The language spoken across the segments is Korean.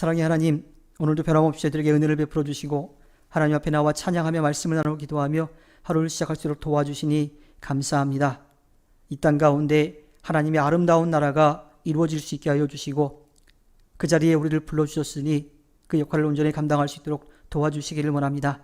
사랑의 하나님, 오늘도 변함없이 저희들에게 은혜를 베풀어 주시고 하나님 앞에 나와 찬양하며 말씀을 나누고 기도하며 하루를 시작할 수 있도록 도와주시니 감사합니다. 이 땅 가운데 하나님의 아름다운 나라가 이루어질 수 있게 하여 주시고 그 자리에 우리를 불러주셨으니 그 역할을 온전히 감당할 수 있도록 도와주시기를 원합니다.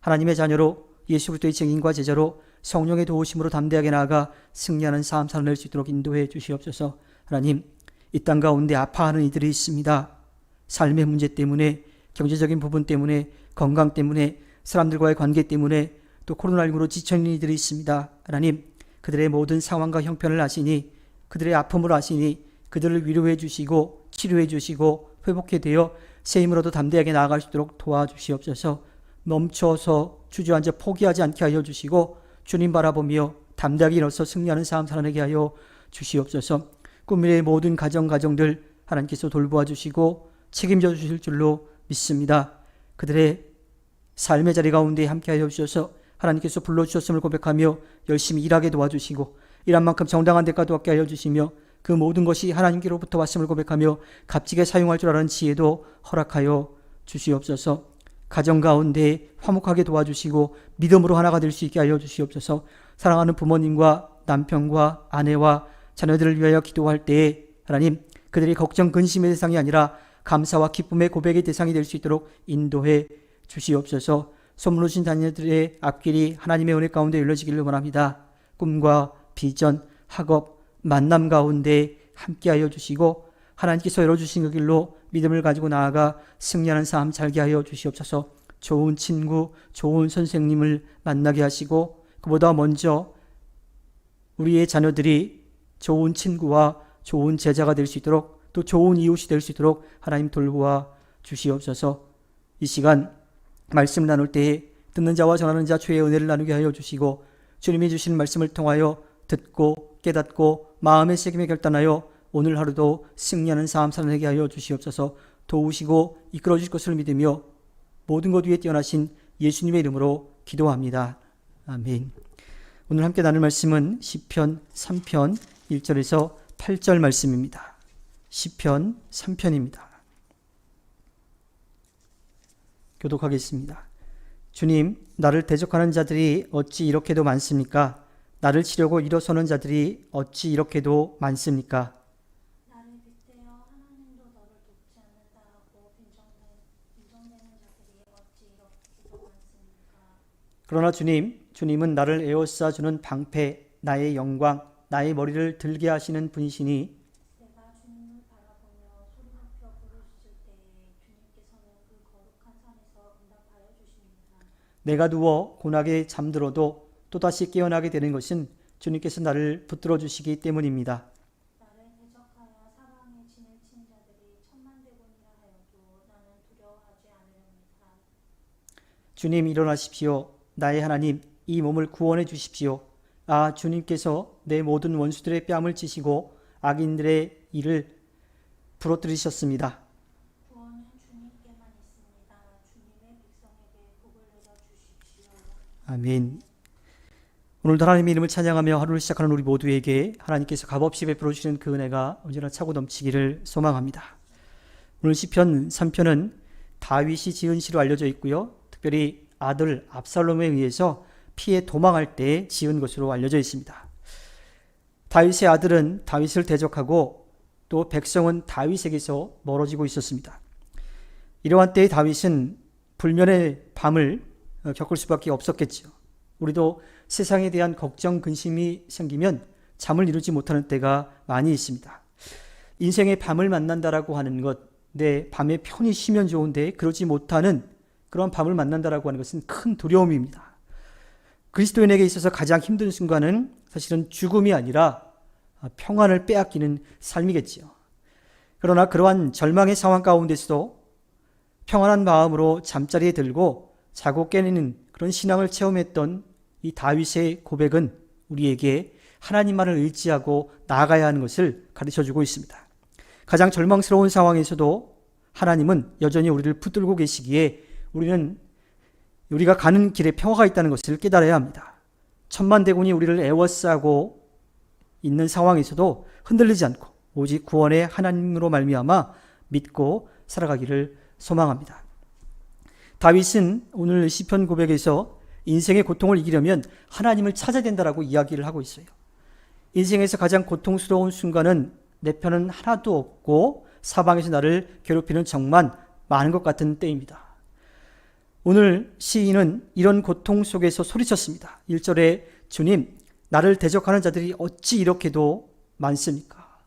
하나님의 자녀로 예수 그리스도의 증인과 제자로 성령의 도우심으로 담대하게 나아가 승리하는 삶 살아낼 수 있도록 인도해 주시옵소서. 하나님, 이 땅 가운데 아파하는 이들이 있습니다. 삶의 문제 때문에, 경제적인 부분 때문에, 건강 때문에, 사람들과의 관계 때문에, 또 코로나19로 지쳐있는 이들이 있습니다. 하나님, 그들의 모든 상황과 형편을 아시니, 그들의 아픔을 아시니 그들을 위로해 주시고 치료해 주시고 회복해 되어 새 힘으로도 담대하게 나아갈 수 있도록 도와주시옵소서. 멈춰서 주저앉아 포기하지 않게 하여 주시고 주님 바라보며 담대하게 일어서 승리하는 삶 살아내게 하여 주시옵소서. 꿈미래의 모든 가정들 하나님께서 돌보아 주시고 책임져 주실 줄로 믿습니다. 그들의 삶의 자리 가운데 함께하여 주셔서 하나님께서 불러주셨음을 고백하며 열심히 일하게 도와주시고 일한 만큼 정당한 대가도 얻게 하여 주시며 그 모든 것이 하나님께로부터 왔음을 고백하며 값지게 사용할 줄 아는 지혜도 허락하여 주시옵소서. 가정 가운데 화목하게 도와주시고 믿음으로 하나가 될 수 있게 하여 주시옵소서. 사랑하는 부모님과 남편과 아내와 자녀들을 위하여 기도할 때에 하나님, 그들이 걱정 근심의 대상이 아니라 감사와 기쁨의 고백의 대상이 될 수 있도록 인도해 주시옵소서. 소문 오신 자녀들의 앞길이 하나님의 은혜 가운데 열려지기를 원합니다. 꿈과 비전, 학업, 만남 가운데 함께하여 주시고 하나님께서 열어주신 그 길로 믿음을 가지고 나아가 승리하는 삶 살게 하여 주시옵소서. 좋은 친구, 좋은 선생님을 만나게 하시고 그보다 먼저 우리의 자녀들이 좋은 친구와 좋은 제자가 될 수 있도록 또 좋은 이웃이 될 수 있도록 하나님 돌보아 주시옵소서. 이 시간 말씀 나눌 때에 듣는 자와 전하는 자 주의 은혜를 나누게 하여 주시고 주님이 주신 말씀을 통하여 듣고 깨닫고 마음의 책임에 결단하여 오늘 하루도 승리하는 삶 살아내게 하여 주시옵소서. 도우시고 이끌어 주실 것을 믿으며 모든 것 위에 뛰어나신 예수님의 이름으로 기도합니다. 아멘. 오늘 함께 나눌 말씀은 시편 3편 1절에서 8절 말씀입니다. 시편 3편입니다. 교독하겠습니다. 주님, 나를 대적하는 자들이 어찌 이렇게도 많습니까? 나를 치려고 일어서는 자들이 어찌 이렇게도 많습니까? 나를 빗대어 하나님도 너를 돕지 않는다라고 빈정대는 자들이 어찌 이렇게도 많습니까? 그러나 주님은 나를 에워싸주는 방패, 나의 영광, 나의 머리를 들게 하시는 분이시니 내가 주님을 바라보며 소리 높여 부르짖을 때에 주님께서는 그 거룩한 산에서 응답하여 주십니다. 내가 누워 고나게 잠들어도 또다시 깨어나게 되는 것은 주님께서 나를 붙들어 주시기 때문입니다. 나를 대적하여 사방에 진을 친 자들이 천만대군이라 하여도 나는 두려워하지 않으렵니다. 주님, 일어나십시오. 나의 하나님, 이 몸을 구원해 주십시오. 아, 주님께서 내 모든 원수들의 뺨을 찌시고 악인들의 일을 부러뜨리셨습니다. 구원은 주님께만 있습니다. 주님의 백성에게 복을 내려 주십시오. 아멘. 오늘도 하나님의 이름을 찬양하며 하루를 시작하는 우리 모두에게 하나님께서 값없이 베풀어 주시는 그 은혜가 언제나 차고 넘치기를 소망합니다. 오늘 시편 3편은 다윗이 지은 시로 알려져 있고요. 특별히 아들 압살롬에 의해서 피해 도망할 때 지은 것으로 알려져 있습니다. 다윗의 아들은 다윗을 대적하고 또 백성은 다윗에게서 멀어지고 있었습니다. 이러한 때에 다윗은 불면의 밤을 겪을 수밖에 없었겠죠. 우리도 세상에 대한 걱정, 근심이 생기면 잠을 이루지 못하는 때가 많이 있습니다. 인생의 밤을 만난다라고 하는 것, 내 밤에 편히 쉬면 좋은데 그러지 못하는 그런 밤을 만난다라고 하는 것은 큰 두려움입니다. 그리스도인에게 있어서 가장 힘든 순간은 사실은 죽음이 아니라 평안을 빼앗기는 삶이겠지요. 그러나 그러한 절망의 상황 가운데서도 평안한 마음으로 잠자리에 들고 자고 깨는 그런 신앙을 체험했던 이 다윗의 고백은 우리에게 하나님만을 의지하고 나아가야 하는 것을 가르쳐주고 있습니다. 가장 절망스러운 상황에서도 하나님은 여전히 우리를 붙들고 계시기에 우리가 가는 길에 평화가 있다는 것을 깨달아야 합니다. 천만대군이 우리를 에워싸고 있는 상황에서도 흔들리지 않고 오직 구원의 하나님으로 말미암아 믿고 살아가기를 소망합니다. 다윗은 오늘 시편 고백에서 인생의 고통을 이기려면 하나님을 찾아야 된다라고 이야기를 하고 있어요. 인생에서 가장 고통스러운 순간은 내 편은 하나도 없고 사방에서 나를 괴롭히는 적만 많은 것 같은 때입니다. 오늘 시인은 이런 고통 속에서 소리쳤습니다. 1절에 주님, 나를 대적하는 자들이 어찌 이렇게도 많습니까?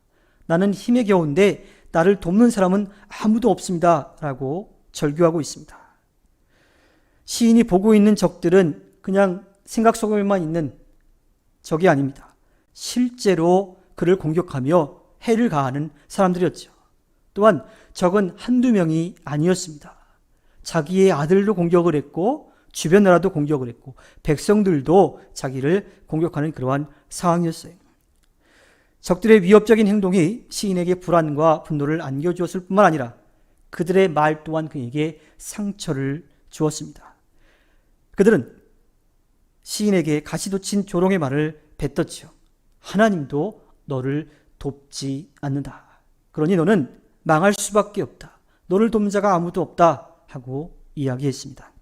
나는 힘에 겨운데 나를 돕는 사람은 아무도 없습니다. 라고 절규하고 있습니다. 시인이 보고 있는 적들은 그냥 생각 속에만 있는 적이 아닙니다. 실제로 그를 공격하며 해를 가하는 사람들이었죠. 또한 적은 한두 명이 아니었습니다. 자기의 아들도 공격을 했고 주변 나라도 공격을 했고 백성들도 자기를 공격하는 그러한 상황이었어요. 적들의 위협적인 행동이 시인에게 불안과 분노를 안겨주었을 뿐만 아니라 그들의 말 또한 그에게 상처를 주었습니다. 그들은 시인에게 가시돋친 조롱의 말을 뱉었죠. 하나님도 너를 돕지 않는다. 그러니 너는 망할 수밖에 없다. 너를 돕는 자가 아무도 없다 하고 이야기했습니다.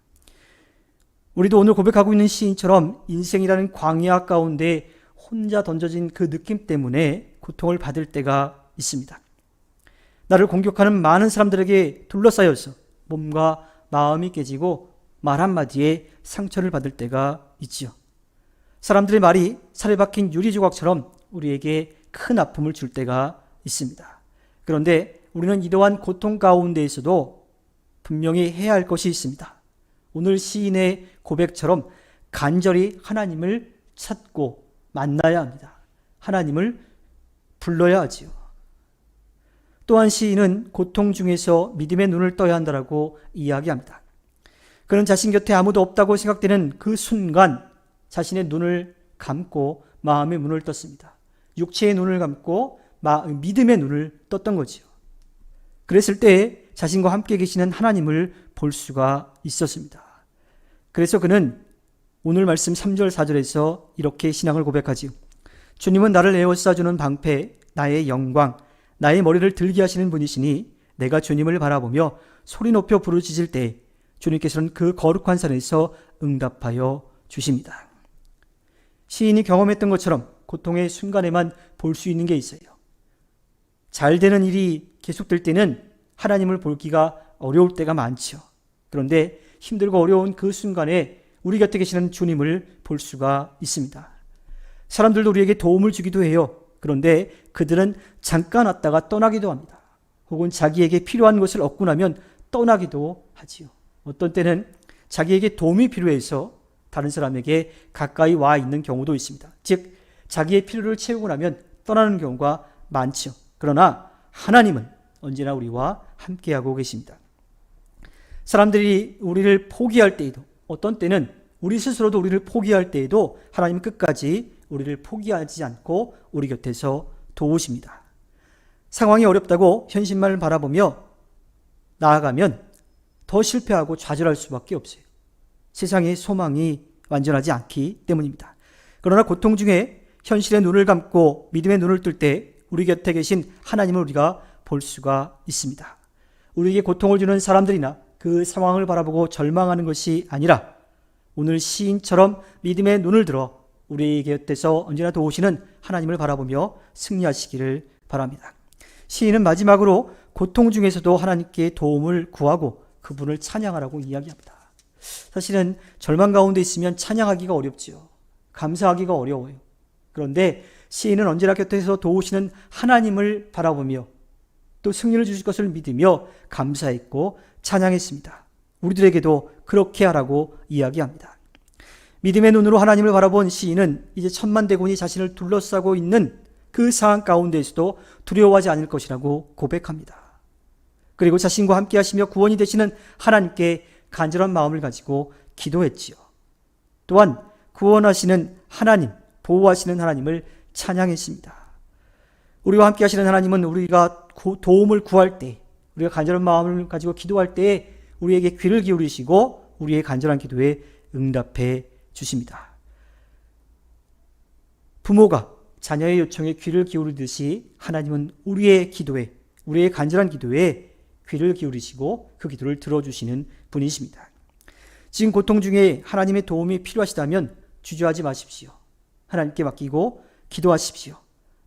우리도 오늘 고백하고 있는 시인처럼 인생이라는 광야 가운데 혼자 던져진 그 느낌 때문에 고통을 받을 때가 있습니다. 나를 공격하는 많은 사람들에게 둘러싸여서 몸과 마음이 깨지고 말 한마디에 상처를 받을 때가 있지요. 사람들의 말이 살에 박힌 유리 조각처럼 우리에게 큰 아픔을 줄 때가 있습니다. 그런데 우리는 이러한 고통 가운데에서도 분명히 해야 할 것이 있습니다. 오늘 시인의 고백처럼 간절히 하나님을 찾고 만나야 합니다. 하나님을 불러야 하지요. 또한 시인은 고통 중에서 믿음의 눈을 떠야 한다라고 이야기합니다. 그는 자신 곁에 아무도 없다고 생각되는 그 순간 자신의 눈을 감고 마음의 문을 떴습니다. 육체의 눈을 감고 믿음의 눈을 떴던 거지요. 그랬을 때 자신과 함께 계시는 하나님을 볼 수가 있었습니다. 그래서 그는 오늘 말씀 3절 4절에서 이렇게 신앙을 고백하지요. 주님은 나를 에워싸주는 방패, 나의 영광, 나의 머리를 들게 하시는 분이시니 내가 주님을 바라보며 소리 높여 부르짖을 때 주님께서는 그 거룩한 산에서 응답하여 주십니다. 시인이 경험했던 것처럼 고통의 순간에만 볼 수 있는 게 있어요. 잘 되는 일이 계속될 때는 하나님을 보기가 어려울 때가 많죠. 그런데 힘들고 어려운 그 순간에 우리 곁에 계시는 주님을 볼 수가 있습니다. 사람들도 우리에게 도움을 주기도 해요. 그런데 그들은 잠깐 왔다가 떠나기도 합니다. 혹은 자기에게 필요한 것을 얻고 나면 떠나기도 하지요. 어떤 때는 자기에게 도움이 필요해서 다른 사람에게 가까이 와 있는 경우도 있습니다. 즉 자기의 필요를 채우고 나면 떠나는 경우가 많죠. 그러나 하나님은 언제나 우리와 함께하고 계십니다. 사람들이 우리를 포기할 때에도, 어떤 때는 우리 스스로도 우리를 포기할 때에도 하나님은 끝까지 우리를 포기하지 않고 우리 곁에서 도우십니다. 상황이 어렵다고 현실만을 바라보며 나아가면 더 실패하고 좌절할 수밖에 없어요. 세상의 소망이 완전하지 않기 때문입니다. 그러나 고통 중에 현실의 눈을 감고 믿음의 눈을 뜰 때 우리 곁에 계신 하나님을 우리가 볼 수가 있습니다. 우리에게 고통을 주는 사람들이나 그 상황을 바라보고 절망하는 것이 아니라 오늘 시인처럼 믿음의 눈을 들어 우리 곁에서 언제나 도우시는 하나님을 바라보며 승리하시기를 바랍니다. 시인은 마지막으로 고통 중에서도 하나님께 도움을 구하고 그분을 찬양하라고 이야기합니다. 사실은 절망 가운데 있으면 찬양하기가 어렵지요. 감사하기가 어려워요. 그런데 시인은 언제나 곁에서 도우시는 하나님을 바라보며 또 승리를 주실 것을 믿으며 감사했고 찬양했습니다. 우리들에게도 그렇게 하라고 이야기합니다. 믿음의 눈으로 하나님을 바라본 시인은 이제 천만대군이 자신을 둘러싸고 있는 그 상황 가운데에서도 두려워하지 않을 것이라고 고백합니다. 그리고 자신과 함께 하시며 구원이 되시는 하나님께 간절한 마음을 가지고 기도했지요. 또한 구원하시는 하나님, 보호하시는 하나님을 찬양했습니다. 우리와 함께 하시는 하나님은 우리가 도움을 구할 때, 우리가 간절한 마음을 가지고 기도할 때에 우리에게 귀를 기울이시고 우리의 간절한 기도에 응답해 주십니다. 부모가 자녀의 요청에 귀를 기울이듯이 하나님은 우리의 기도에, 우리의 간절한 기도에 귀를 기울이시고 그 기도를 들어주시는 분이십니다. 지금 고통 중에 하나님의 도움이 필요하시다면 주저하지 마십시오. 하나님께 맡기고 기도하십시오.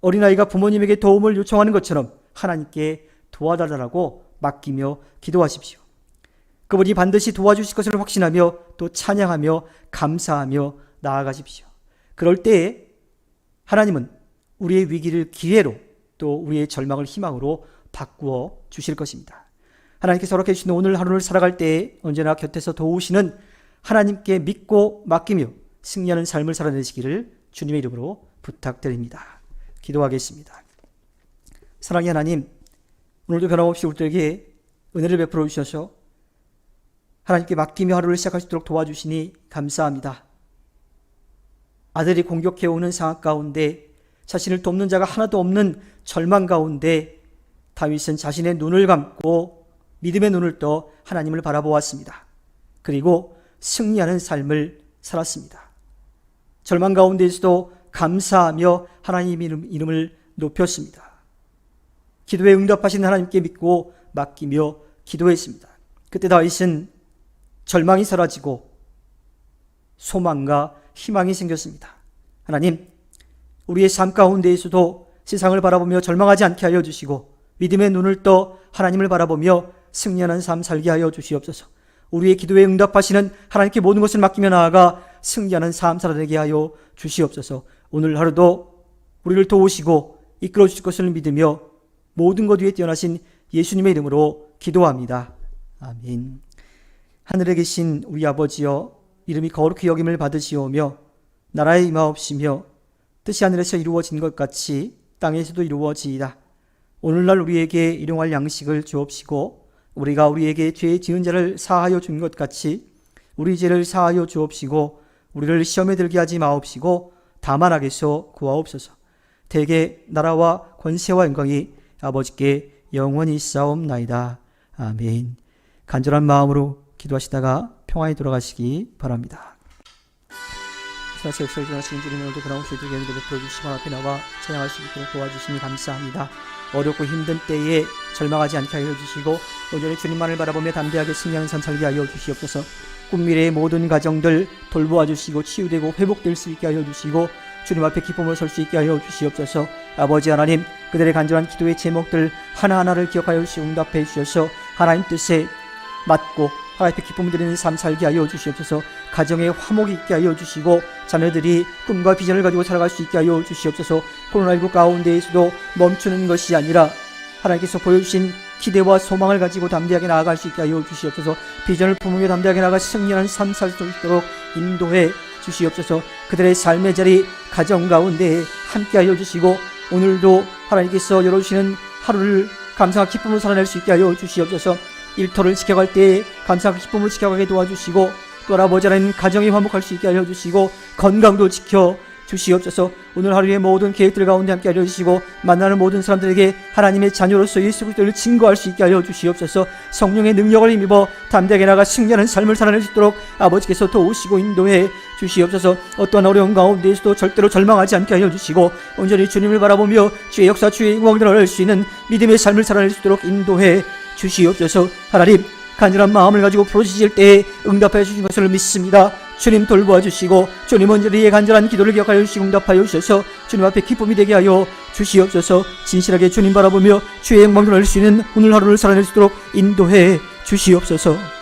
어린아이가 부모님에게 도움을 요청하는 것처럼 하나님께 도와달라고 맡기며 기도하십시오. 그분이 반드시 도와주실 것을 확신하며 또 찬양하며 감사하며 나아가십시오. 그럴 때에 하나님은 우리의 위기를 기회로 또 우리의 절망을 희망으로 바꾸어 주실 것입니다. 하나님께서 허락해 주신 오늘 하루를 살아갈 때에 언제나 곁에서 도우시는 하나님께 믿고 맡기며 승리하는 삶을 살아내시기를 주님의 이름으로 부탁드립니다. 기도하겠습니다. 사랑의 하나님, 오늘도 변함없이 우리들에게 은혜를 베풀어 주셔서 하나님께 맡기며 하루를 시작할 수 있도록 도와주시니 감사합니다. 아들이 공격해오는 상황 가운데 자신을 돕는 자가 하나도 없는 절망 가운데 다윗은 자신의 눈을 감고 믿음의 눈을 떠 하나님을 바라보았습니다. 그리고 승리하는 삶을 살았습니다. 절망 가운데에서도 감사하며 하나님 이름을 높였습니다. 기도에 응답하신 하나님께 믿고 맡기며 기도했습니다. 그때 다윗은 절망이 사라지고 소망과 희망이 생겼습니다. 하나님, 우리의 삶 가운데에서도 세상을 바라보며 절망하지 않게 하여 주시고 믿음의 눈을 떠 하나님을 바라보며 승리하는 삶 살게 하여 주시옵소서. 우리의 기도에 응답하시는 하나님께 모든 것을 맡기며 나아가 승리하는 삶 살아내게 하여 주시옵소서. 오늘 하루도 우리를 도우시고 이끌어 주실 것을 믿으며 모든 것 위에 뛰어나신 예수님의 이름으로 기도합니다. 아멘. 하늘에 계신 우리 아버지여, 이름이 거룩히 여김을 받으시오며 나라에 임하옵시며 뜻이 하늘에서 이루어진 것 같이 땅에서도 이루어지이다. 오늘날 우리에게 일용할 양식을 주옵시고 우리가 우리에게 죄 지은 자를 사하여 준 것 같이 우리 죄를 사하여 주옵시고 우리를 시험에 들게 하지 마옵시고 다만 악에서 구하옵소서. 대개 나라와 권세와 영광이 아버지께 영원히 있사옵나이다. 아멘. 간절한 마음으로 기도하시다가 평안히 돌아가시기 바랍니다. 사실 역사를 전하시는 주님, 오늘도 변함없이 우리에게 은혜를 베풀어 주시고 앞에 나와 찬양할 수 있도록 도와주시니 감사합니다. 어렵고 힘든 때에 절망하지 않게 하여 주시고 여전히 주님만을 바라보며 담대하게 승리하는 삶 살게 하여 주시옵소서. 꿈미래의 모든 가정들 돌보아 주시고 치유되고 회복될 수 있게 하여 주시고 주님 앞에 기쁨으로 설 수 있게 하여 주시옵소서. 아버지 하나님, 그들의 간절한 기도의 제목들 하나하나를 기억하여 주시고 응답해 주셔서 하나님 뜻에 맞고 하나님께 기쁨을 드리는 삶 살게 하여 주시옵소서. 가정에 화목이 있게 하여 주시고 자녀들이 꿈과 비전을 가지고 살아갈 수 있게 하여 주시옵소서. 코로나19 가운데에서도 멈추는 것이 아니라 하나님께서 보여주신 기대와 소망을 가지고 담대하게 나아갈 수 있게 하여 주시옵소서. 비전을 품으며 담대하게 나아가 승리하는 삶 살 수 있도록 인도해 주시옵소서. 그들의 삶의 자리 가정 가운데 함께 하여 주시고 오늘도 하나님께서 열어주시는 하루를 감사와 기쁨으로 살아낼 수 있게 하여 주시옵소서. 일터를 지켜갈 때에 감사와 기쁨을 지켜가게 도와주시고 또 아버지 하나님 가정이 화목할 수 있게 알려주시고 건강도 지켜 주시옵소서. 오늘 하루의 모든 계획들 가운데 함께 알려주시고 만나는 모든 사람들에게 하나님의 자녀로서 예수 그리스도를 증거할 수 있게 알려주시옵소서. 성령의 능력을 힘입어 담대하게 나가 승리하는 삶을 살아낼 수 있도록 아버지께서 도우시고 인도해 주시옵소서. 어떠한 어려운 가운데에서도 절대로 절망하지 않게 알려주시고 온전히 주님을 바라보며 주의 역사 주의 영광을 드러낼 수 있는 믿음의 삶을 살아낼 수 있도록 인도해 주시옵소서. 하나님, 간절한 마음을 가지고 부르짖을 때에 응답하여 주신 것을 믿습니다. 주님 돌보아 주시고 주님 언제리의 간절한 기도를 기억하여 주시고 응답하여 주셔서 주님 앞에 기쁨이 되게 하여 주시옵소서. 진실하게 주님 바라보며 주의 영광을 드러낼 수 있는 오늘 하루를 살아낼 수 있도록 인도해 주시옵소서.